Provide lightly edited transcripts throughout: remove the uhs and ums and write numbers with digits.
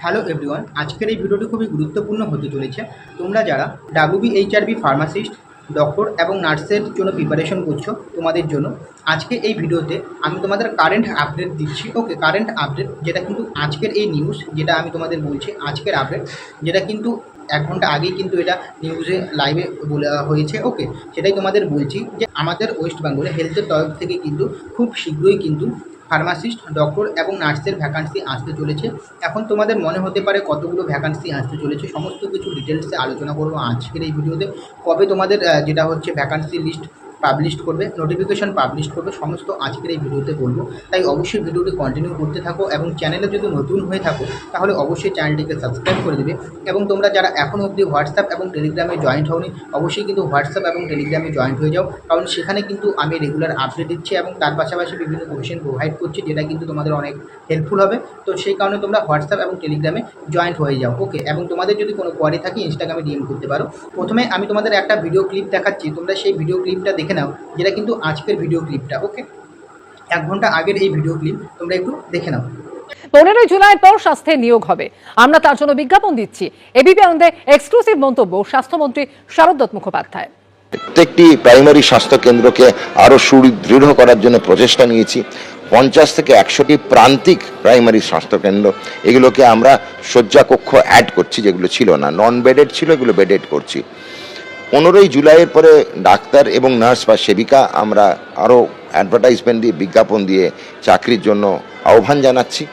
Hello everyone, আজকের এই ভিডিওটি খুবই গুরুত্বপূর্ণ হতে চলেছে। তোমরা যারা ডাব্লিউবিএইচআরবি ফার্মাসিস্ট, ডক্টর এবং নার্সের জন্য প্রিপারেশন করছো, তোমাদের জন্য আজকে এই ভিডিওতে আমি তোমাদের কারেন্ট আপডেট দিচ্ছি। ওকে, কারেন্ট আপডেট যেটা কিন্তু আজকের এই নিউজ, যেটা আমি তোমাদের বলছি আজকের আপডেট, যেটা কিন্তু 1 ঘন্টা আগেই কিন্তু এটা নিউজে লাইভে বলা হয়েছে। ওকে, সেটাই তোমাদের বলছি যে আমাদের ওয়েস্ট বেঙ্গলে হেলথের তরফ থেকে কিন্তু খুব শীঘ্রই কিন্তু ফার্মাসিস্ট, ডক্টর এবং নার্সের ভ্যাকান্সি আসতে চলেছে। এখন তোমাদের মনে হতে পারে কতগুলো ভ্যাকান্সি আসতে চলেছে, সমস্ত কিছু ডিটেলসে আলোচনা করবো আজকের এই ভিডিওতে। কবে তোমাদের যেটা হচ্ছে ভ্যাকান্সি লিস্ট পাবলিশ করবে, নোটিফিকেশন পাবলিশ করবে, সমস্ত আজকের এই ভিডিওতে বলবো। তাই অবশ্যই ভিডিওটি কন্টিনিউ করতে থাকো এবং চ্যানেলে যদি নতুন হয়ে থাকো তাহলে অবশ্যই চ্যানেলটিকে সাবস্ক্রাইব করে দেবে। এবং তোমরা যারা এখনও অবধি হোয়াটসঅ্যাপ এবং টেলিগ্রামে জয়েন্ট হওনি, অবশ্যই কিন্তু হোয়াটসঅ্যাপ এবং টেলিগ্রামে জয়েন্ট হয়ে যাও, কারণ সেখানে কিন্তু আমি রেগুলার আপডেট দিচ্ছি এবং তার পাশাপাশি বিভিন্ন কোয়েশ্চেন প্রোভাইড করছি, যেটা কিন্তু তোমাদের অনেক হেল্পফুল হবে। তো সেই কারণে তোমরা হোয়াটসঅ্যাপ এবং টেলিগ্রামে জয়েন্ট হয়ে যাও। ওকে, এবং তোমাদের যদি কোনো কোয়ারি থাকে ইনস্টাগ্রামে ডিএম করতে পারো। প্রথমে আমি তোমাদের একটা ভিডিও ক্লিপ দেখাচ্ছি, তোমরা সেই ভিডিও ক্লিপটা দেখে নাও, যেটা কিন্তু আজকের ভিডিও ক্লিপটা। ওকে, 1 ঘন্টা আগের এই ভিডিও ক্লিপ তোমরা একটু দেখে নাও। 15 জুলাইয়ের পর স্বাস্থ্যে নিয়োগ হবে, আমরা তার জন্য বিজ্ঞাপন দিচ্ছি। এবিপি আনন্দে এক্সক্লুসিভ মন্তব্য স্বাস্থ্যমন্ত্রী শারদ দত্ত মুখোপাধ্যায়। প্রত্যেকটি প্রাইমারি স্বাস্থ্য কেন্দ্রকে আরও সুদৃঢ় করার জন্য প্রচেষ্টা নিয়েছি। 50 থেকে 100টি প্রান্তিক প্রাইমারি স্বাস্থ্যকেন্দ্র, এগুলোকে আমরা শয্যাকক্ষ অ্যাড করছি, যেগুলো ছিল না, নন বেডেড ছিল, এগুলো বেডেড করছি। 15 জুলাইয়ের পরে ডাক্তার এবং নার্স বা সেবিকা আমরা আরও অ্যাডভার্টাইজমেন্ট দিয়ে, বিজ্ঞাপন দিয়ে চাকরির জন্য আহ্বান জানাচ্ছি।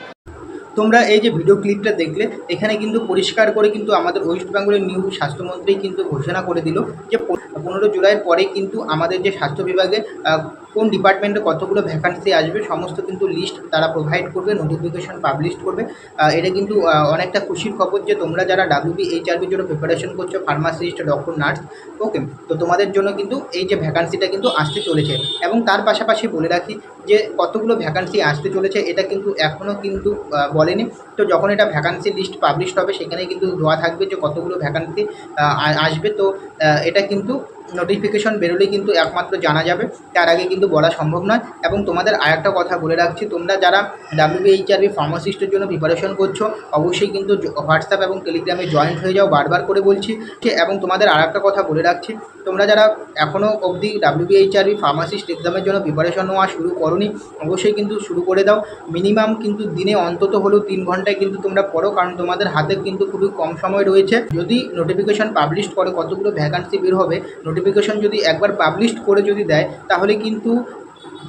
তোমরা এই যে ভিডিও ক্লিপটা দেখলে, এখানে কিন্তু পরিষ্কার করে কিন্তু আমাদের ওয়েস্ট বেঙ্গলের নিউ স্বাস্থ্যমন্ত্রী কিন্তু ঘোষণা করে দিল যে 15 জুলাইয়ের পরে কিন্তু আমাদের যে স্বাস্থ্য বিভাগে কোন ডিপার্টমেন্টে কতগুলো ভ্যাকান্সি আসবে সমস্ত কিন্তু লিস্ট তারা প্রোভাইড করবে, নোটিফিকেশন পাবলিশ করবে। এটা কিন্তু অনেকটা খুশির খবর যে তোমরা যারা ডাব্লিউবিএইচআরবির জন্য প্রিপারেশন করছো, ফার্মাসিস্ট, ডক্টর, নার্স, ওকে, তো তোমাদের জন্য কিন্তু এই যে ভ্যাকান্সিটা কিন্তু আসতে চলেছে। এবং তার পাশাপাশি বলে রাখি যে কতগুলো ভ্যাকান্সি আসতে চলেছে এটা কিন্তু এখনও কিন্তু বলেনি। তো যখন এটা ভ্যাকান্সি লিস্ট পাবলিশ হবে সেখানে কিন্তু দেওয়া থাকবে যে কতগুলো ভ্যাকান্সি আসবে। তো এটা কিন্তু নোটিফিকেশন বেরোলেই কিন্তু একমাত্র জানা যাবে, তার আগে কিন্তু বলা সম্ভব নয়। এবং তোমাদের আরেকটা কথা বলে রাখছি, তোমরা যারা ডাব্লিউবিএইচআরবি ফার্মাসিস্টের জন্য প্রিপারেশন করছো অবশ্যই কিন্তু হোয়াটসঅ্যাপ এবং টেলিগ্রামে জয়েন্ট হয়ে যাও, বারবার করে বলছি। এবং তোমাদের আরেকটা কথা বলে রাখছি, তোমরা যারা এখনও অবধি ডাব্লিউবিএইচআরবি ফার্মাসিস্ট এক্সামের জন্য প্রিপারেশন নেওয়া শুরু করোনি, অবশ্যই কিন্তু শুরু করে দাও। মিনিমাম কিন্তু দিনে অন্তত হলেও 3 ঘন্টায় কিন্তু তোমরা পড়ো, কারণ তোমাদের হাতে কিন্তু খুবই কম সময় রয়েছে। যদি নোটিফিকেশন পাবলিশ করে কতগুলো ভ্যাকান্সি বের হবে, নোটিফিকেশন যদি একবার পাবলিশ করে যদি দেয় তাহলে কিন্তু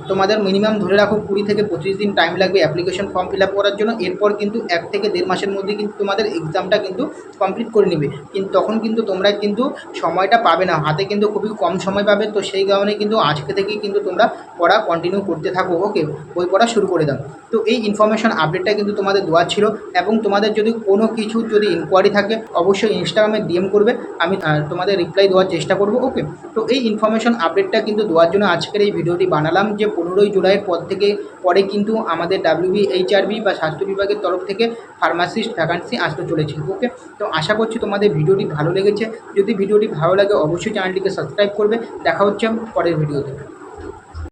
তোমাদের মিনিমাম ধরে রাখো 20 থেকে 25 দিন টাইম লাগবে অ্যাপ্লিকেশন ফর্ম ফিল আপ করার জন্য। এরপর কিন্তু 1 থেকে 1.5 মাসের মধ্যে কিন্তু তোমাদের এক্সামটা কিন্তু কমপ্লিট করে নেবে। কিন্তু তখন কিন্তু তোমরা কিন্তু সময়টা পাবে না, হাতে কিন্তু খুবই কম সময় পাবে। তো সেই কারণে কিন্তু আজকে থেকেই কিন্তু তোমরা পড়া কন্টিনিউ করতে থাকো। ওকে, বই পড়া শুরু করে দাও। তো এই ইনফরমেশন আপডেটটা কিন্তু তোমাদের দেওয়া ছিল। এবং তোমাদের যদি কোনো কিছু যদি ইনকোয়ারি থাকে অবশ্যই ইনস্টাগ্রামে ডিএম করবে, আমি তোমাদের রিপ্লাই দেওয়ার চেষ্টা করব। ওকে, তো এই ইনফরমেশন আপডেটটা কিন্তু দেওয়ার জন্য আজকের এই ভিডিওটি বানালাম যে 15 জুলাইয়ের পরে কিন্তু আমাদের ডাব্লিউবিএইচআরবি বা স্বাস্থ্য বিভাগের তরফ থেকে ফার্মাসিস্ট ভ্যাকান্সি আসতে চলেছে। ওকে, তো আশা করছি তোমাদের ভিডিওটি ভালো লেগেছে। যদি ভিডিওটি ভালো লাগে অবশ্যই চ্যানেলটিকে সাবস্ক্রাইব করবে। দেখা হচ্ছে পরের ভিডিওতে।